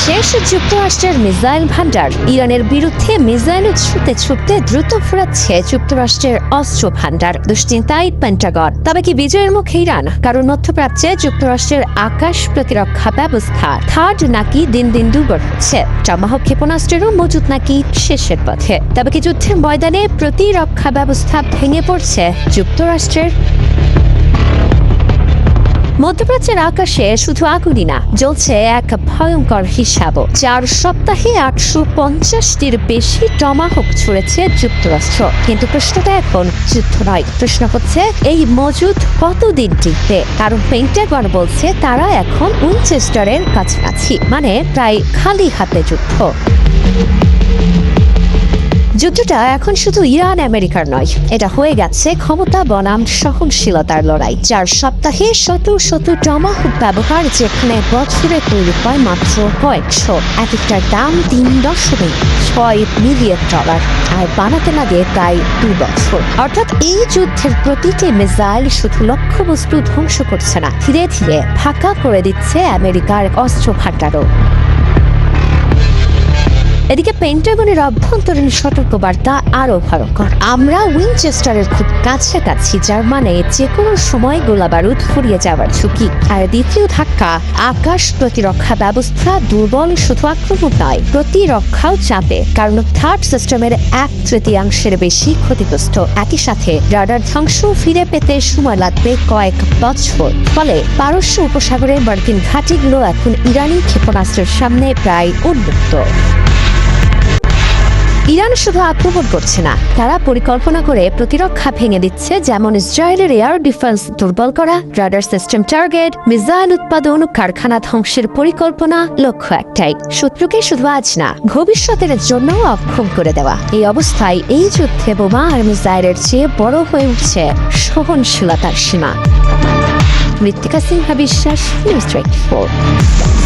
শেষ যুক্তরাষ্ট্রের মিসাইল ভান্ডার। ইরানের বিরুদ্ধে মিসাইল ছুটতে ছুটতে দ্রুত ফোরাচ্ছে যুক্তরাষ্ট্রের অস্ত্র ভান্ডার। দুশ্চিন্তায় পেন্টাগন। তবে কি বিজয়ের মুখে ইরান? কারণ মধ্যপ্রাচ্যে যুক্তরাষ্ট্রের আকাশ প্রতিরক্ষা ব্যবস্থা থার্ড নাকি দিন দিন দুর্বল হচ্ছে। টমাহক ক্ষেপণাস্ত্রেরও মজুত নাকি শেষের পথে। তবে কি যুদ্ধের ময়দানে প্রতিরক্ষা ব্যবস্থা ভেঙে পড়ছে যুক্তরাষ্ট্রের? মধ্যপ্রাচ্যের আকাশে শুধু আগুনই না, জ্বলছে এক ভয়ঙ্কর হিসাবও। 4 সপ্তাহে 850টির বেশি টমাহক ছুড়েছে যুক্তরাষ্ট্র। কিন্তু প্রশ্নটা এখন যুদ্ধ নয়, প্রশ্ন হচ্ছে এই মজুদ কতদিন টিকবে। কারণ পেন্টাগন বলছে তারা এখন উইনচেস্টারের কাছাকাছি, মানে প্রায় খালি হাতে যুদ্ধ। যুদ্ধটা এখন শুধু ইরান আমেরিকার নয়, এটা হয়ে গেছে ক্ষমতা বনাম সহনশীলতার লড়াই। 4 সপ্তাহে শত শত টমাহক ব্যবহার, যেখানে বছরে তৈরি হয় মাত্র কয়েকশো। এক একটার দাম $3.6 মিলিয়ন, আর বানাতে লাগে প্রায় 2 বছর। অর্থাৎ এই যুদ্ধের প্রতিটি মিসাইল শুধু লক্ষ্যবস্তু ধ্বংস করছে না, ধীরে ধীরে ফাঁকা করে দিচ্ছে আমেরিকার অস্ত্র ভান্ডারও। এদিকে পেন্টাগনের অভ্যন্তরীণ সতর্কবার্তা আরো ভয়ঙ্কর। আমরা উইনচেস্টারের খুব কাছাকাছি, যার মানে যে কোনো সময় গোলাবারুদ ফুরিয়ে যাওয়ার ঝুঁকি। আর দ্বিতীয় ধাক্কা, আকাশ প্রতিরক্ষা ব্যবস্থা দুর্বল। শুধু আক্রমণ নয়, প্রতিরক্ষাও চাপে, কারণ থার্ড সিস্টেমের 1/3 বেশি ক্ষতিগ্রস্ত। একই সাথে রাডার ধ্বংস ফিরে পেতে সময় লাগবে কয়েক বছর। ফলে পারস্য উপসাগরের মার্কিন ঘাঁটিগুলো এখন ইরানি ক্ষেপণাস্ত্রের সামনে প্রায় উন্মুক্ত। ইরান শুধু আক্রমণ করছে না, তারা পরিকল্পনা করে প্রতিরক্ষা ভেঙে দিচ্ছে। যেমন ইসরায়েলের এয়ার ডিফেন্স দুর্বল করা, রাডার সিস্টেম টার্গেট, মিসাইল উৎপাদন, কারখানা ধ্বংসের পরিকল্পনা। লক্ষ্য একটাই, শত্রুকে শুধু আজ না, ভবিষ্যতের জন্য অক্ষম করে দেওয়া। এই অবস্থায় এই যুদ্ধে বোমা আর মিসাইলের চেয়ে বড় হয়ে উঠছে সহনশীলতার সীমা। মৃত্তিকা সিনহা বিশ্বাস, নিউজ 24।